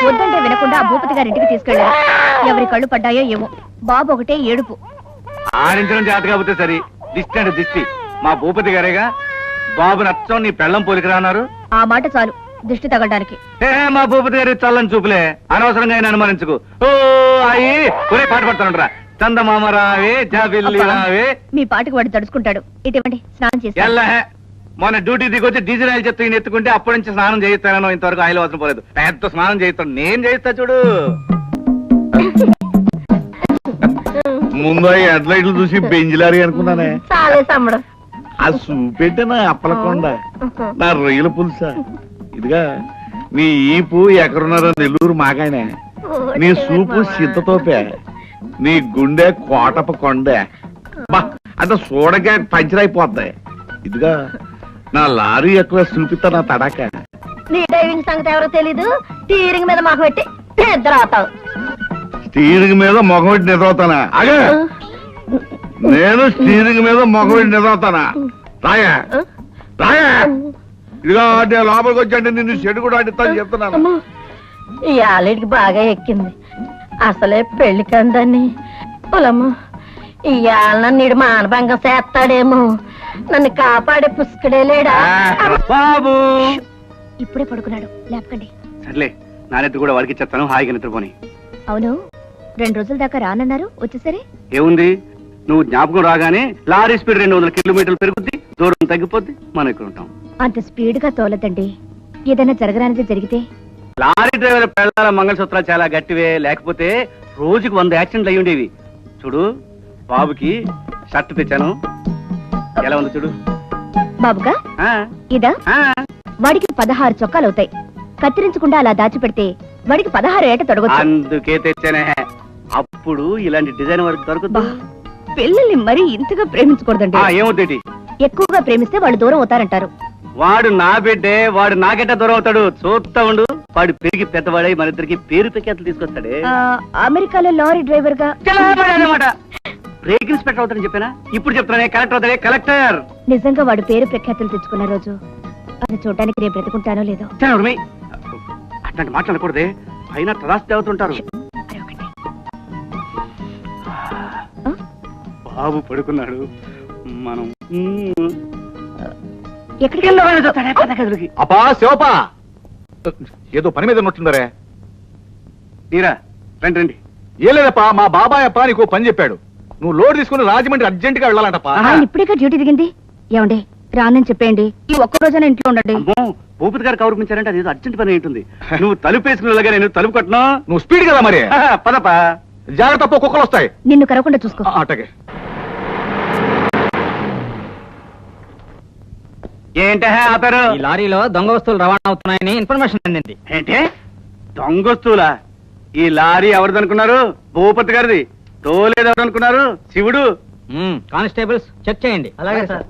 వద్దంటే వినకుండా ఆ భూపతి గారింటికి తీసుకెళ్ళారు. ఎవరి కళ్ళు పడ్డాయో ఏమో, బాబు ఒకటే ఏడుపు. ఆడించడం చేత కాకపోతే సరే, దిష్టి అంటే దిష్టి. మా భూపతి గారేగా బాబు నచ్చం నీ పెళ్ళం పోలికరా అన్నారు. ఆ మాట చాలు దిష్టి తగలడానికి. మా భూపతి గారి చల్లని చూపులే, అనవసరంగా ఆయన అనుమానించుకో. ఓ అయ్యి ఒరే పాట పడతానురా, చందమామ రావే జాబిల్లి రావే. మీ పాటకు వాడు తడుచుకుంటాడు. ఇటువంటి స్నానం చేసి మొన్న డ్యూటీ దిగొచ్చి డీజిల్ ఆయిల్ చెత్త ఎత్తుకుంటే అప్పటి నుంచి స్నానం చేయిస్తానో ఇంతవరకు ఆయిల్ అవసరం పోలేదు. పెద్ద స్నానం చేయిస్తాను, నేను చేయిస్తా చూడు. ముందు హెడ్లైట్లు చూసి బెంజిలారి అనుకున్నానే. ఆ చూపెట్టిన అప్పలకొండ నా రొయ్యల పులుసా. ఇదిగా నీ ఈపు ఎక్కడున్నారో నెల్లూరు మాకాయనే, నీ సూపు సింతతోపే, నీ గుండె కోటప కొండే. బా అంటే చూడగా పంచర్ అయిపోతాయి. ఇదిగా నా లారీ ఎక్కువ చూపిస్తా నా తడాక. నీ డ్రైవింగ్ సంగతి ఎవరో తెలీదు. స్టీరింగ్ మీద మాకు పెట్టి నిద్ర అవుతావు. స్టీరింగ్ మీద మొగం పెట్టి నిద్రవుతానా? అగే నేను స్టీరింగ్ మీద మొగం పెట్టి నిద్రవుతానా? రాయా రాయా. ఇదిగా నేను లోపలికి వచ్చాంటే నిన్ను చెడు కూడా ఆడిస్తాను చెప్తున్నాను. ఈ ఆలడికి బాగా ఎక్కింది. అసలే పెళ్లి కందని పొలము. ఇవాళ నీడు మానభంగం చేస్తాడేమో. నన్ను కాపాడే పుష్కడే లేడా బాబు? ఇప్పుడే పడుకున్నాడు, లేపకండి. సర్లే, నానెత్తి కూడా వాడికి చెప్తాను, హాయిగా నిద్రపోని. అవును, 2 రోజుల దాకా రానన్నారు, వచ్చేసరే. ఏముంది, నువ్వు జ్ఞాపకం రాగానే లారీ స్పీడ్ 200 కిలోమీటర్లు పెరుగుద్ది, దూరం తగ్గిపోద్ది, మనం ఇక్కడ ఉంటాం. అంత స్పీడ్ గా తోలదండి. ఏదైనా జరగరానిది జరిగితే. లారీ డ్రైవర్ పెళ్ళాల మంగళసూత్రాలు చాలా గట్టివే, లేకపోతే రోజుకు 100 యాక్సిడెంట్లు అయ్యి ఉండేవి. చూడు, బాబుకి షర్ట్ తెచ్చాను, ఎలా ఉంది చూడు. బాబుగా ఇదా? వాడికి 16 చొక్కాలు అవుతాయి. కత్తిరించకుండా అలా దాచిపెడితే వాడికి 16 ఏట తొడగొచ్చు. అందుకే తెచ్చానే. అప్పుడు ఇలాంటి డిజైన్ వరకు దొరుకుతుంది. పిల్లల్ని మరీ ఇంతగా ప్రేమించకూడదండి. ఏమవుతుంది, ఎక్కువగా ప్రేమిస్తే వాళ్ళు దూరం అవుతారంటారు. వాడు నా బిడ్డే, వాడు నాకెట్టా దూరం అవుతాడు. చూస్తా ఉండు, వాడు పెరిగి పెద్దవాడై మన ఇద్దరికి పేరు ప్రఖ్యాతులు తీసుకొస్తాడే. అమెరికాలో లారీ డ్రైవర్ గా అన్నమాట. బ్రేక్ ఇన్స్పెక్టర్ అవుతాడని చెప్పానా? ఇప్పుడు చెప్తానే, కలెక్టర్ అవుతాడే, కలెక్టర్. నిజంగా వాడు పేరు ప్రఖ్యాతులు తెచ్చుకున్న రోజు అది చూడడానికి రేపు బ్రతుకుంటానో లేదో. అట్లాంటి మాట్లాడకూడదే, పైన తదాస్తి అవుతుంటారు. బాబు పడుకున్నాడు, మనం ఎక్కడికి అపా శివపా, ఏదో పని మీద ఉన్నట్టుందరే. నీరా రండి రండి. ఏ లేదప్పా, మా బాబాయ్ అప్ప నీకు పని చెప్పాడు. నువ్వు లోడ్ తీసుకుని రాజమండ్రి అర్జెంట్ గా వెళ్ళాలంటప్పా. ఇప్పుడే డ్యూటీ దిగింది. ఏమండి రానని చెప్పేయండి, ఈ ఒక్క రోజైనా ఇంట్లో ఉండండి. భూపతి గారు కౌరుకుంచారంటే అది అర్జెంట్ పని ఏంటుంది. నువ్వు తలుపు వేసుకునేలాగా నేను తలుపు కట్టను. నువ్వు స్పీడ్ కదా మరి. పదపా, జాగ్రత్త, కుక్కలు వస్తాయి. నిన్ను కరవకుండా చూసుకో. అటగే. ఏంటే ఆపారు? ఈ లారీలో దొంగ వస్తువులు రవాణా అవుతున్నాయని ఇన్ఫర్మేషన్ అందింది. ఏంటే దొంగ వస్తువులా? ఈ లారీ ఎవరిదనుకున్నారు? భూపతి గారిది. తోలేదు ఎవరనుకున్నారు? శివుడు. కానిస్టేబుల్స్ చెక్ చేయండి. అలాగే సార్.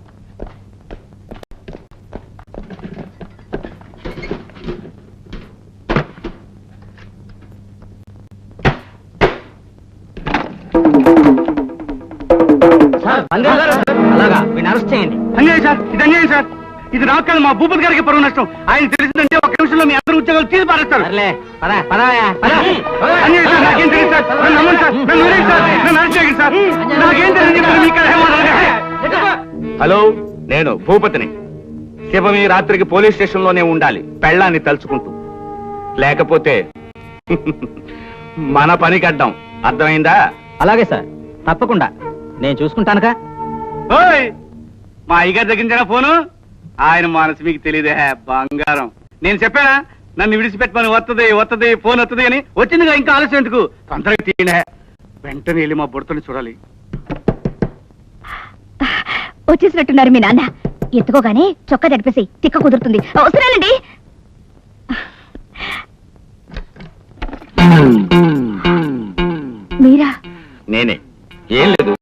అలాగా వీడిని అరెస్ట్ చేయండి. అన్యాయం సార్, ఇది అన్యాయం సార్. ఇది నాకు కాదు, మా భూపతి గారికి పరువు నష్టం. ఆయన తెలిసిందంటే 1 నిమిషంలో మీ అందరూ ఉద్యోగాలు తీసి పారేస్తారు. అన్యాయం సార్, నాకేం తెలియదు సార్. నన్ను నమ్మండి సార్, నన్ను వదిలేయండి సార్, నన్ను అరెస్ట్ చేయండి సార్. నాకేం తెలియదు. హలో, నేను భూపతిని. శివం ఈ రాత్రికి పోలీస్ స్టేషన్ లోనే ఉండాలి, పెళ్ళాన్ని తలుచుకుంటూ. లేకపోతే మన పనికి అడ్డం. అర్థమైందా? అలాగే సార్, తప్పకుండా నేను చూసుకుంటానుగా. ఓయ్, మా అయ్యగారి దగ్గర ఫోను. ఆయన మనసు మీకు తెలియదే, బంగారం. నేను చెప్పానా నన్ను విడిచిపెట్టమని? వస్తుంది వస్తుంది, ఫోన్ వస్తుంది అని. వచ్చిందిగా, ఇంకా ఆలస్యం ఎందుకు? తొందరగా తీయలే. వెంటనే వెళ్ళి మా బుడతని చూడాలి. వచ్చేసినట్టున్నారు మీ నాన్న. ఎత్తుకోగానే చొక్కా తడిపేసి తిక్క కుదురుతుంది. అవసరాలండి. మీరా? నేనే. ఏం లేదు,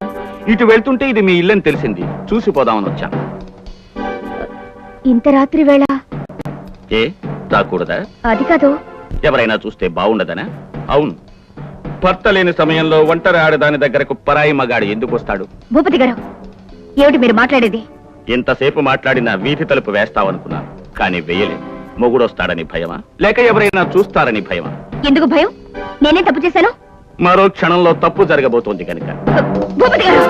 ఇటు వెళ్తుంటే ఇది మీ ఇల్లని తెలిసింది, చూసిపోదామని వచ్చాను. ఇంత రాత్రి వేళ ఏ రాకూడదా? అది కాదు. ఎవరైనా చూస్తే బాగుండదనా? అవును, భర్త లేని సమయంలో ఒంటరి ఆడదాని దగ్గరకు పరాయి మగాడు ఎందుకు వస్తాడు? భూపతి గారు, ఏమిటి మీరు మాట్లాడేది? ఇంతసేపు మాట్లాడిన వీధి తలుపు వేస్తావనుకున్నాను, కానీ వెయ్యలేదు. మొగుడొస్తాడని భయమా లేక ఎవరైనా చూస్తారని భయమా? ఎందుకు భయం? నేనేం తప్పు చేశాను? మరో క్షణంలో తప్పు జరగబోతోంది కనుక. భూపతి గారు,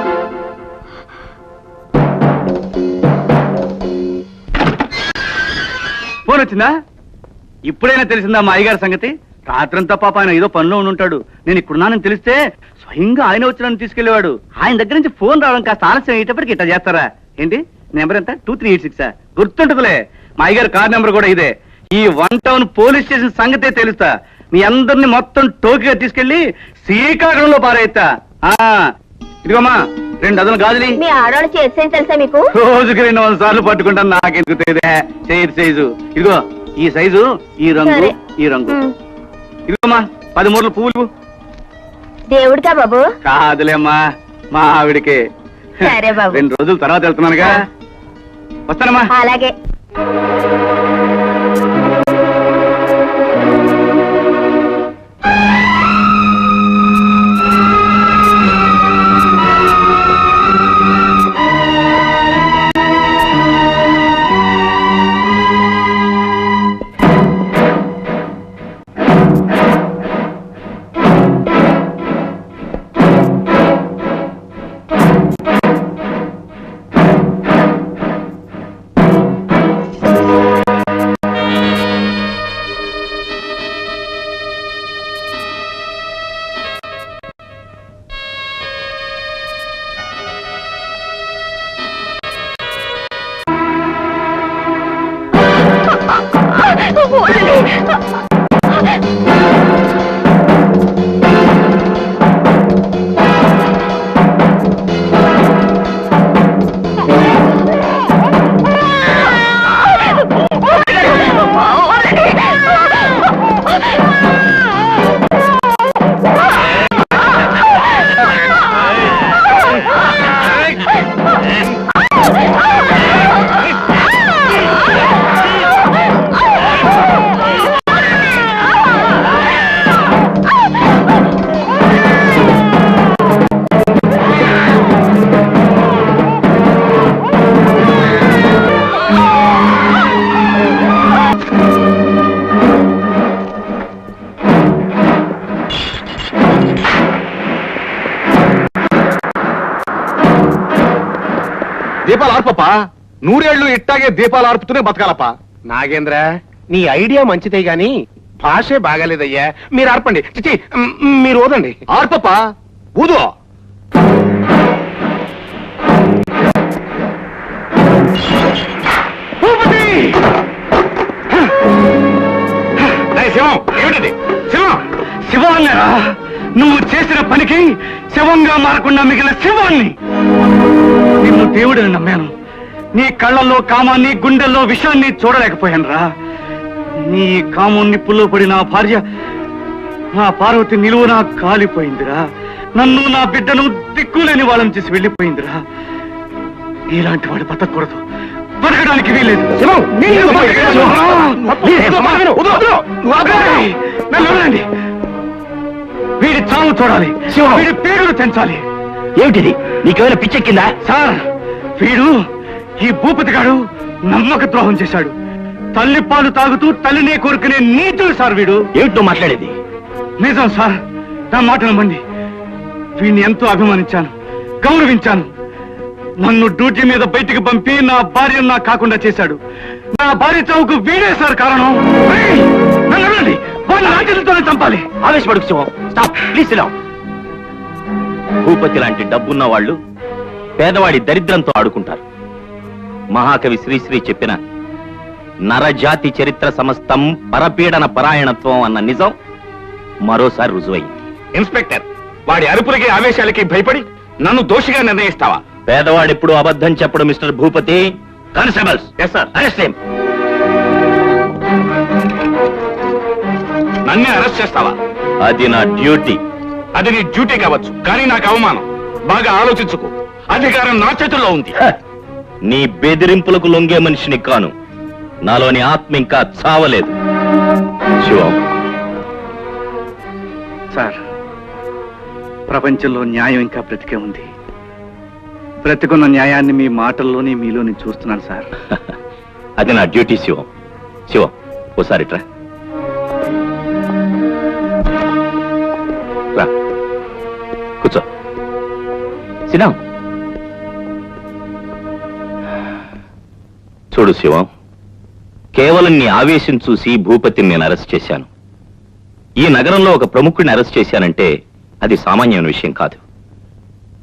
ఫోన్ వచ్చిందా? ఇప్పుడైనా తెలిసిందా మా అయ్యగారి సంగతి? రాత్రంతా పాప ఆయన ఏదో పనిలో ఉండుంటాడు. నేను ఇక్కడున్నానని తెలిస్తే స్వయంగా ఆయన వచ్చి నన్ను తీసుకెళ్లేవాడు. ఆయన దగ్గర నుంచి ఫోన్ రావడం కాస్త ఆలస్యం అయ్యేటప్పటికి ఇట్లా చేస్తారా ఏంటి? నెంబర్ ఎంత? 2386. గుర్తుంటుందిలే. మా అయ్యగారి కార్ నెంబర్ కూడా ఇదే. ఈ 1 టౌన్ పోలీస్ స్టేషన్ సంగతే తెలుస్తా. మీ అందరిని మొత్తం టోకీగా తీసుకెళ్లి శ్రీకాకుళంలో పారేస్తా. ఇదిగోమ్మా 2 డజన్లు గాజులి. మీ ఆడవాళ్ళు చేసేది తెలుసా మీకు? రోజుకి 200 సార్లు పట్టుకుంటాను. నాకెందుకు తెలియదే సైజు. ఇదిగో ఈ సైజు, ఈ రంగు, సరే. ఈ రంగు. ఇదిగోమ్మా 10 మూరలు పువ్వులు. దేవుడికా బాబు? కాదులేమ్మా, మా ఆవిడికి. సరే బాబు. 2 రోజుల తర్వాత వెళ్తున్నానుగా. వస్తానమ్మా. అలాగే. దీపాలు ఆర్పప్ప. 100 ఏళ్ళు ఇట్టాగే దీపాలు ఆర్పుతూనే బతకాలప్ప. నాగేంద్ర, నీ ఐడియా మంచిదే గాని భాషే బాగాలేదయ్యా. మీరు ఆర్పండి. చిచి, మీరు ఓదండి. ఆర్పప్ప, ఊదు. శివం, ఏమిటిది? శివం, శివాన్నిరా, నువ్వు చేసిన పనికి శివంగా మారకుండా మిగిలిన శివాన్ని. నిన్ను దేవుడిని నమ్మాను. నీ కళ్ళల్లో కామాన్ని, గుండెల్లో విషాన్ని చూడలేకపోయాను రా. నీ కామం నిప్పుల్లో పడి నా భార్య, నా పార్వతి నిలువునా కాలిపోయిందిరా. నన్ను, నా బిడ్డను దిక్కులేని వాళ్ళని చేసి వెళ్ళిపోయిందిరా. ఇలాంటి వాడు బతకూడదు, బతకడానికి వీలేదు. నన్ను వదలండి. వీడి చావు చూడాలి, వీడి పేరును తెంచాలి. ఏమిటిది? నీకేమైనా పిచ్చెక్కిందా? సార్, వీడు ఈ భూపతి గాడు నమ్మక ద్రోహం చేశాడు. తల్లి పాలు తాగుతూ తల్లినే కోరుకునే నీతులు సార్ వీడు. ఏమిటో మాట్లాడేది? నిజం సార్, నా మాట నమ్మండి. వీడిని ఎంతో అభిమానించాను, గౌరవించాను. నన్ను డ్యూటీ మీద బయటికి పంపి నా భార్యను నా కాకుండా చేశాడు. నా భార్య చావుకు వీడే సార్ కారణం. ఏయ్, నన్ను వదలండి. వాడిని నా చేతులతోనే చంపాలి. ఆవేశపడుకు శివం. Stop please. భూపతి లాంటి డబ్బున్న వాళ్ళు పేదవాడి దరిద్రంతో ఆడుకుంటారు. మహాకవి శ్రీశ్రీ చెప్పిన నరజాతి చరిత్ర సమస్తం పరపీడన పరాయణత్వం అన్న నిజం మరోసారి రుజువైంది. ఇన్స్పెక్టర్, వాడి అరుపులకి ఆవేశాలకి భయపడి నన్ను దోషిగా నిర్ణయిస్తావా? పేదవాడెప్పుడు అబద్ధం చెప్పడు mister Bhupathi. Constables, yes sir, arrest him. నన్నే అరెస్ట్ చేస్తావా? అది నా డ్యూటీ. అది నీ డ్యూటీ కావచ్చు, కానీ నాకు అవమానం. బాగా ఆలోచించుకో. అధికారం నా చేతుల్లో ఉంది. నీ బెదిరింపులకు లొంగే మనిషిని కాను. నాలోని ఆత్మ ఇంకా చావలేదు. శివం సార్, ప్రపంచంలో న్యాయం ఇంకా బ్రతికే ఉంది. బ్రతికున్న న్యాయాన్ని మీ మాటల్లోనే మీలోని చూస్తున్నాను సార్. అది నా డ్యూటీ శివం. శివం, ఓసారి రా రా కూర్చో సినా చూడు శివం, కేవలం నీ ఆవేశం చూసి భూపతిని నేను అరెస్ట్ చేశాను. ఈ నగరంలో ఒక ప్రముఖుడిని అరెస్ట్ చేశానంటే అది సామాన్యమైన విషయం కాదు.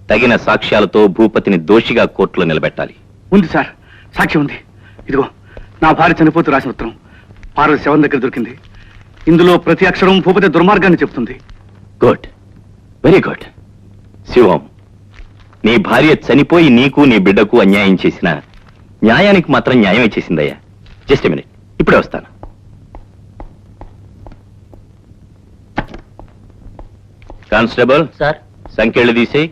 తగిన సాక్ష్యాలతో భూపతిని దోషిగా కోర్టులో నిలబెట్టాలి. ఉంది సార్, సాక్ష్యం ఉంది. ఇదిగో నా భార్య చనిపోతూ రాసిన ఉత్తరం పార్వతి శవం దగ్గర దొరికింది. ఇందులో ప్రతి అక్షరం భూపతి దుర్మార్గాన్ని చెప్తుంది. Good, very good. శివం, నీ భార్య చనిపోయి నీకు నీ బిడ్డకు అన్యాయం చేసిన న్యాయానికి మాత్రం న్యాయమే చేసిందయ్యా. జస్ట్ మినిట్, ఇప్పుడే వస్తాను. Constable sir. సంఖ్యలు తీసేయి.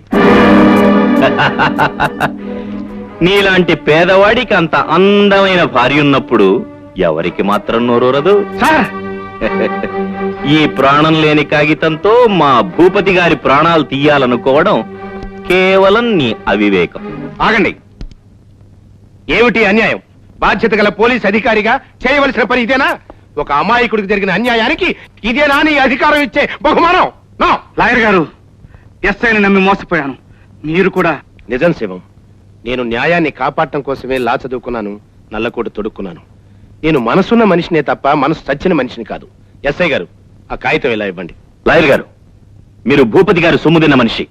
నీలాంటి పేదవాడికి అంత అందమైన భార్య ఉన్నప్పుడు ఎవరికి మాత్రం నోరూరదు. సార్, ఈ ప్రాణం లేని కాగితంతో మా భూపతి గారి ప్రాణాలు తీయాలనుకోవడం కేవలం నీ అవివేకం. ఆగండి. ఏమిటి అన్యాయం? బాధ్యత గల పోలీస్ అధికారిగా చేయవలసిన పని ఇదేనా? ఒక అమాయకుడికి జరిగిన అన్యాయానికి ఇదేనా నీ అధికారం ఇచ్చే బహుమానం? నో. లాయర్ గారు, ఎస్ఐని నమ్మి మోసపోయాను. మీరు కూడా. నిజం శివం, నేను న్యాయాన్ని కాపాడటం కోసమే లా చదువుకున్నాను, నల్లకోటు తొడుక్కున్నాను. నేను మనసున్న మనిషినే తప్ప మనసు చచ్చిన మనిషిని కాదు. ఎస్ఐ గారు, ఆ కాగితం ఇలా ఇవ్వండి. లాయర్ గారు, మీరు భూపతి గారు సొమ్ము తిన్న మనిషి,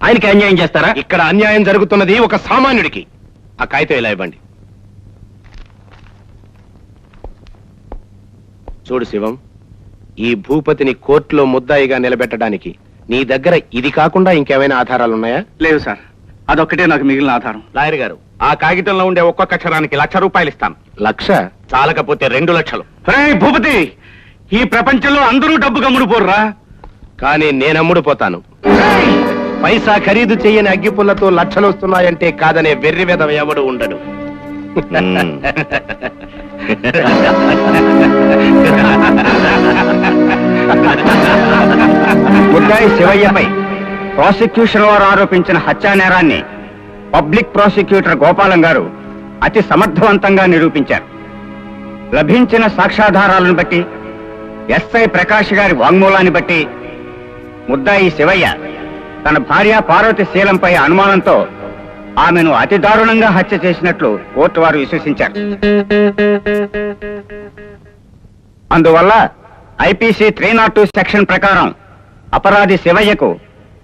ఆయనకి అన్యాయం చేస్తారా? ఇక్కడ అన్యాయం జరుగుతున్నది ఒక సామాన్యుడికి. ఆ కాగితం ఇలా ఇవ్వండి. చూడు శివం, ఈ భూపతిని కోర్టులో ముద్దాయిగా నిలబెట్టడానికి నీ దగ్గర ఇది కాకుండా ఇంకేమైనా ఆధారాలున్నాయా? లేవు సార్, అదొక్కటే నాకు మిగిలిన ఆధారం. లాయర్ గారు, ఆ కాగితంలో ఉండే ఒక్కొక్క అక్షరానికి ₹1,00,000 ఇస్తాను. లక్ష? చాలకపోతే 2 లక్షలు. రేయ్ భూపతి, ఈ ప్రపంచంలో అందరూ డబ్బు గమ్ముడుపోర్రా. కానీ నేనమ్ముడు పోతాను. పైసా ఖరీదు చేయని అగ్గిపుల్లతో లక్షలు వస్తున్నాయంటే కాదనే వెర్రి వెధవ ఎవడు ఉండడు. మ్మ్. ముద్దాయి శివయ్యపై ప్రాసిక్యూషన్ వారు ఆరోపించిన హత్యా నేరాన్ని పబ్లిక్ ప్రాసిక్యూటర్ గోపాలం గారు అతి సమర్థవంతంగా నిరూపించారు. లభించిన సాక్ష్యాధారాలను బట్టి, ఎస్ఐ ప్రకాష్ గారి వాంగ్మూలాన్ని బట్టి ముద్దాయి శివయ్య తన భార్య పార్వతి శీలంపై అనుమానంతో ఆమెను అతి దారుణంగా హత్య చేసినట్లు కోర్టు వారు విశ్వసించారు. అందువల్ల ఐపీసీ 302 సెక్షన్ ప్రకారం అపరాధి శివయ్యకు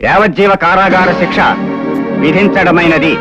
యావజ్జీవ కారాగార శిక్ష విధించడమైనది.